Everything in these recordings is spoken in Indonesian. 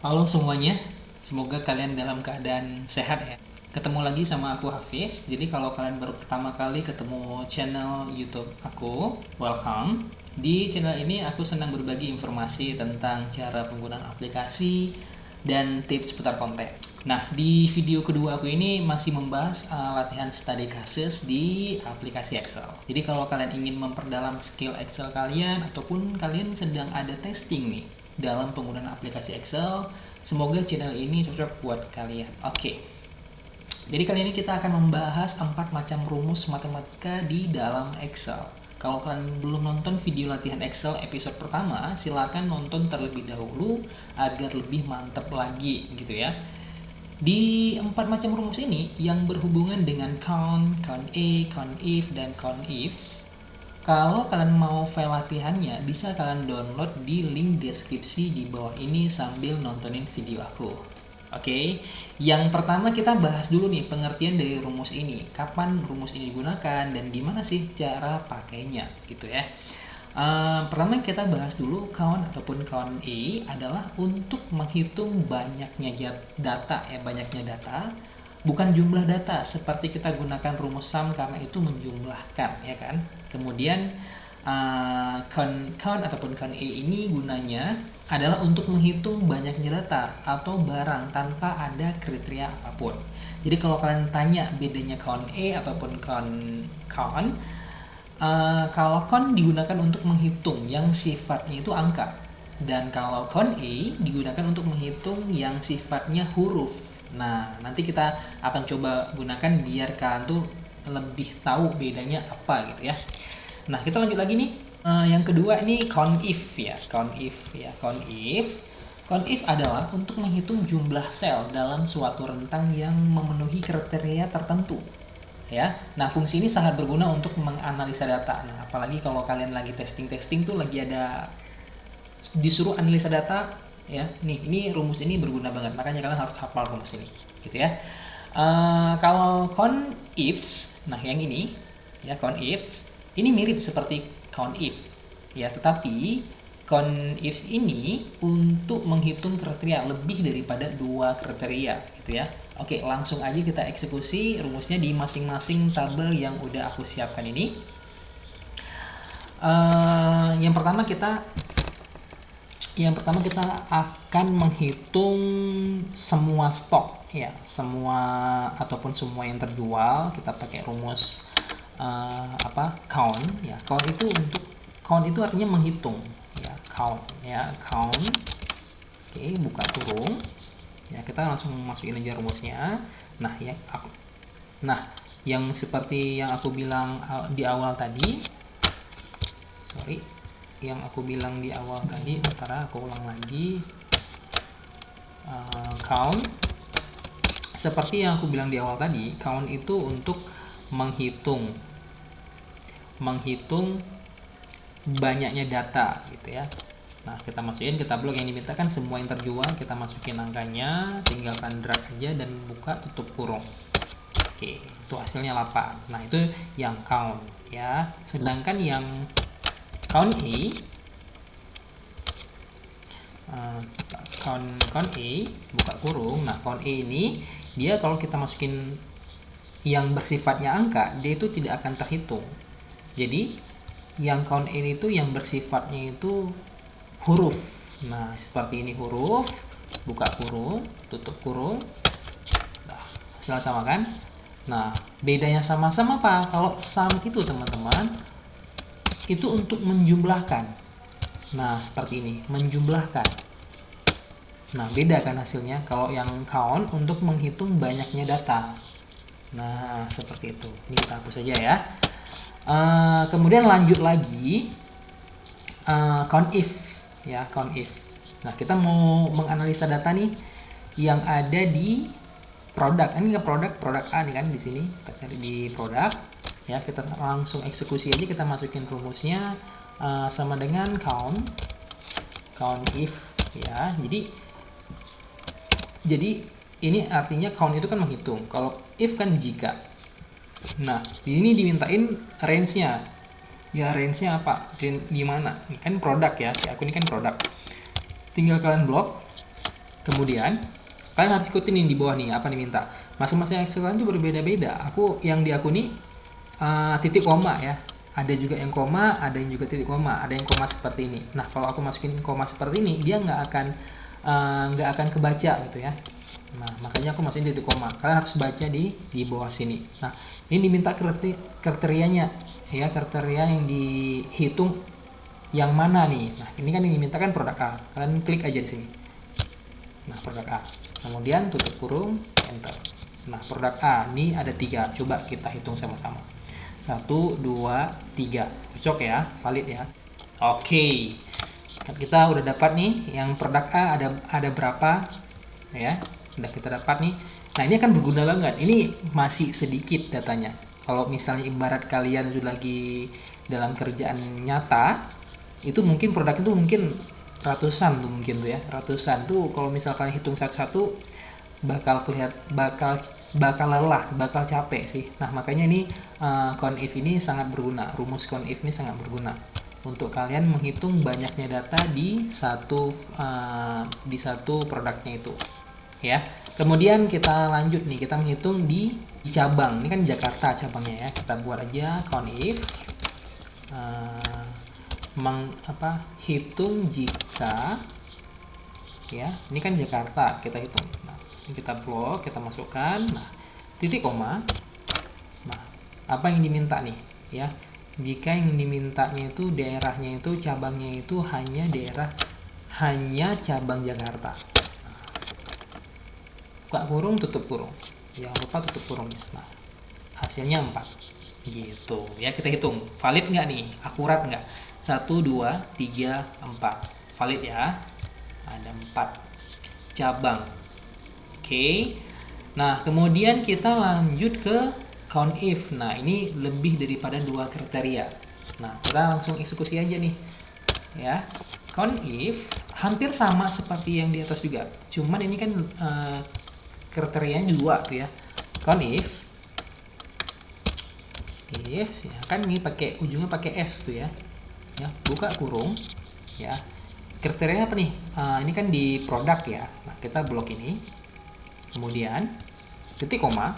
Halo semuanya, semoga kalian dalam keadaan sehat ya. Ketemu lagi sama aku Hafiz. Jadi kalau kalian baru pertama kali ketemu channel YouTube aku, welcome. Di channel ini aku senang berbagi informasi tentang cara penggunaan aplikasi dan tips seputar konten. Nah, di video kedua aku ini masih membahas latihan study cases di aplikasi Excel. Jadi kalau kalian ingin memperdalam skill Excel kalian ataupun kalian sedang ada testing nih dalam penggunaan aplikasi Excel, semoga channel ini cocok buat kalian. Oke. Jadi kali ini kita akan membahas 4 macam rumus matematika di dalam Excel. Kalau kalian belum nonton video latihan Excel episode pertama, silakan nonton terlebih dahulu agar lebih mantap lagi gitu ya. Di 4 macam rumus ini yang berhubungan dengan count, count A, count if, dan count ifs, kalau kalian mau file latihannya, bisa kalian download di link deskripsi di bawah ini sambil nontonin video aku. Oke, yang pertama kita bahas dulu nih pengertian dari rumus ini. Kapan rumus ini digunakan dan gimana sih cara pakainya gitu ya. Pertama kita bahas dulu count ataupun count A adalah untuk menghitung banyaknya data ya, banyaknya data, bukan jumlah data seperti kita gunakan rumus sum karena itu menjumlahkan ya kan. Kemudian count ataupun count A ini gunanya adalah untuk menghitung banyaknya data atau barang tanpa ada kriteria apapun. Jadi kalau kalian tanya bedanya count A ataupun count, kalau count digunakan untuk menghitung yang sifatnya itu angka, dan kalau count A digunakan untuk menghitung yang sifatnya huruf. Nah, nanti kita akan coba gunakan biar kalian tuh lebih tahu bedanya apa gitu ya. Nah, kita lanjut lagi nih. Yang kedua ini count if ya, count if ya, count if. Count if adalah untuk menghitung jumlah sel dalam suatu rentang yang memenuhi kriteria tertentu. Ya, nah fungsi ini sangat berguna untuk menganalisa data. Nah, apalagi kalau kalian lagi testing tuh lagi ada disuruh analisa data ya. Nih, ini rumus ini berguna banget. Makanya kalian harus hafal rumus ini, gitu ya. Kalau count ifs, nah yang ini ya count ifs, ini mirip seperti count if ya, tetapi count ifs ini untuk menghitung kriteria lebih daripada 2 kriteria gitu ya. Oke, langsung aja kita eksekusi rumusnya di masing-masing tabel yang udah aku siapkan ini. Yang pertama kita akan menghitung semua stok ya, semua ataupun semua yang terjual. Kita pakai rumus count ya. Count itu artinya menghitung ya, count. Oke, buka kurung. Ya, kita langsung masukin aja rumusnya. Yang seperti yang aku bilang di awal tadi. Ntar aku ulang lagi. Count, seperti yang aku bilang di awal tadi, count itu untuk menghitung banyaknya data gitu ya. Nah, kita masukin ke tabel yang dimintakan semua yang terjual, kita masukin angkanya, tinggalkan drag aja dan buka tutup kurung. Oke, itu hasilnya 8. Nah, itu yang count ya. Sedangkan yang count A, buka kurung. Nah, count A ini dia kalau kita masukin yang bersifatnya angka, dia itu tidak akan terhitung. Jadi yang count A itu yang bersifatnya itu huruf. Nah, seperti ini huruf, buka kurung, tutup kurung. Nah, hasilnya sama kan? Nah, bedanya sama-sama apa? Kalau sum itu teman-teman, itu untuk menjumlahkan. Nah, seperti ini, menjumlahkan. Nah, beda kan hasilnya. Kalau yang count untuk menghitung banyaknya data. Nah, seperti itu. Ini kita hapus saja ya. Kemudian lanjut lagi, count if ya, count if. Nah, kita mau menganalisa data nih yang ada di produk. Ini ke produk A nih kan, di sini kita cari di produk ya. Kita langsung eksekusi aja, kita masukin rumusnya sama dengan count if ya. Jadi ini artinya count itu kan menghitung, kalau if kan jika. Nah, di ini dimintain range-nya. Ya, range-nya apa? Di mana? Ini kan produk ya. Aku ini kan produk. Tinggal kalian blok Kemudian kalian harus ikutin nih di bawah nih apa diminta. Masing-masing Excel kalian itu berbeda-beda. Yang di aku nih titik koma ya. Ada juga yang koma, ada yang juga titik koma, ada yang koma seperti ini. Nah, kalau aku masukin koma seperti ini, dia nggak akan kebaca gitu ya. Nah, makanya aku masukin titik koma. Kalian harus baca di bawah sini. Nah, ini diminta kriterianya ya, kriteria yang dihitung yang mana nih. Nah, ini kan yang diminta kan produk A. Kalian klik aja di sini. Nah, produk A. Kemudian tutup kurung, enter. Nah, produk A ini ada 3. Coba kita hitung sama-sama. 1, 2, 3. Cocok ya, valid ya. Oke. Kita udah dapat nih yang produk A ada berapa ya. Udah kita dapat nih. Nah, ini akan berguna banget. Ini masih sedikit datanya. Kalau misalnya ibarat kalian sudah lagi dalam kerjaan nyata, itu mungkin produk itu mungkin ratusan tuh mungkin tuh ya. Ratusan tuh kalau misalkan hitung satu-satu bakal lelah, bakal capek sih. Nah, makanya ini count if ini sangat berguna. Rumus count if ini sangat berguna untuk kalian menghitung banyaknya data di satu produknya itu. Ya. Kemudian kita lanjut nih, kita menghitung di cabang. Ini kan Jakarta cabangnya ya. Kita buat aja count if hitung jika ya. Ini kan Jakarta, kita hitung. Nah, ini kita blok, kita masukkan. Nah, titik koma. Nah, apa yang diminta nih ya? Jika yang dimintanya itu daerahnya itu cabangnya itu hanya cabang Jakarta. Buka kurung, tutup kurung. Jangan lupa tutup kurungnya. Nah, hasilnya 4. Gitu. Ya, kita hitung. Valid nggak nih? Akurat nggak? 1, 2, 3, 4. Valid ya? Ada 4 cabang. Oke. Nah, kemudian kita lanjut ke count if. Nah, ini lebih daripada 2 kriteria. Nah, kita langsung eksekusi aja nih. Ya. Count if hampir sama seperti yang di atas juga. Cuman ini kan kriterianya 2 tuh ya. Count if ya kan ini pakai ujungnya pakai s tuh ya. Ya, buka kurung ya. Kriterianya apa nih? Ini kan di produk ya. Nah, kita blok ini. Kemudian titik koma.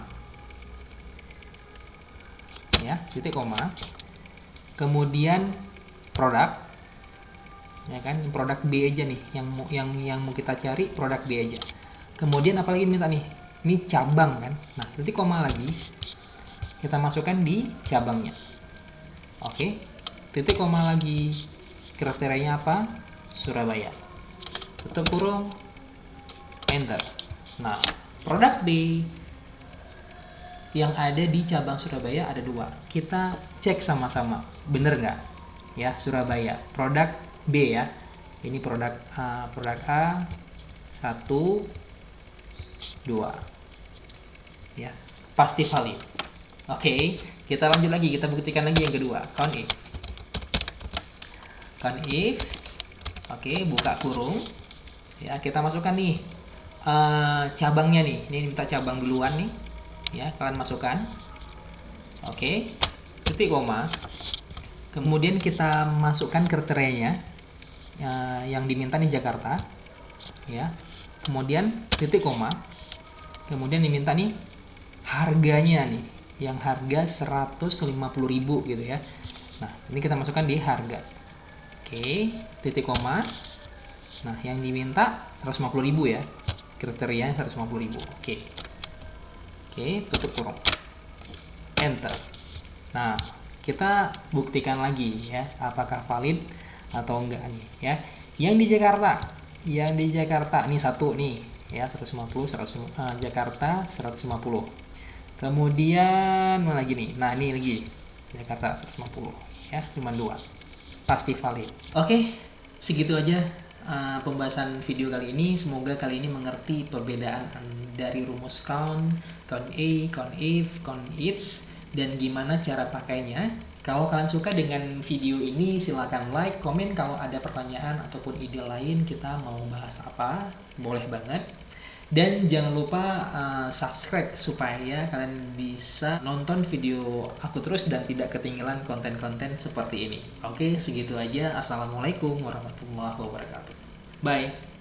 Ya, titik koma. Kemudian produk. Ya kan, produk B aja nih yang mau kita cari produk B aja. Kemudian apalagi minta nih? Ini cabang kan. Nah, titik koma lagi. Kita masukkan di cabangnya. Oke. Titik koma lagi. Kriterianya apa? Surabaya. Tutup kurung. Enter. Nah, produk B yang ada di cabang Surabaya ada 2. Kita cek sama-sama. Bener nggak? Ya, Surabaya. Produk B ya. Ini produk A 1, 2. Ya, pasti valid. Oke, kita lanjut lagi, kita buktikan lagi yang kedua. Count if. Oke, buka kurung. Ya, kita masukkan nih cabangnya nih. Ini minta cabang duluan nih. Ya, kalian masukkan. Oke. Titik koma. Kemudian kita masukkan kriterianya. Yang diminta nih Jakarta. Ya. Kemudian titik koma. Kemudian diminta nih harganya nih, yang harga 150.000 gitu ya. Nah, ini kita masukkan di harga. Oke, titik koma. Nah, yang diminta 150.000 ya. Kriterianya 150.000. Oke, tutup kurung. Enter. Nah, kita buktikan lagi ya, apakah valid atau enggak nih ya. Yang di Jakarta ini satu nih ya, 150 Jakarta 150. Kemudian mana lagi nih? Nah, ini lagi Jakarta 150 ya, cuma 2. Pasti valid. Oke, segitu aja pembahasan video kali ini. Semoga kali ini mengerti perbedaan dari rumus count A, count if, count ifs, dan gimana cara pakainya. Kalau kalian suka dengan video ini, silahkan like, komen. Kalau ada pertanyaan ataupun ide lain kita mau bahas apa, boleh banget. Dan jangan lupa subscribe supaya kalian bisa nonton video aku terus dan tidak ketinggalan konten-konten seperti ini. Oke, segitu aja. Assalamualaikum warahmatullahi wabarakatuh. Bye.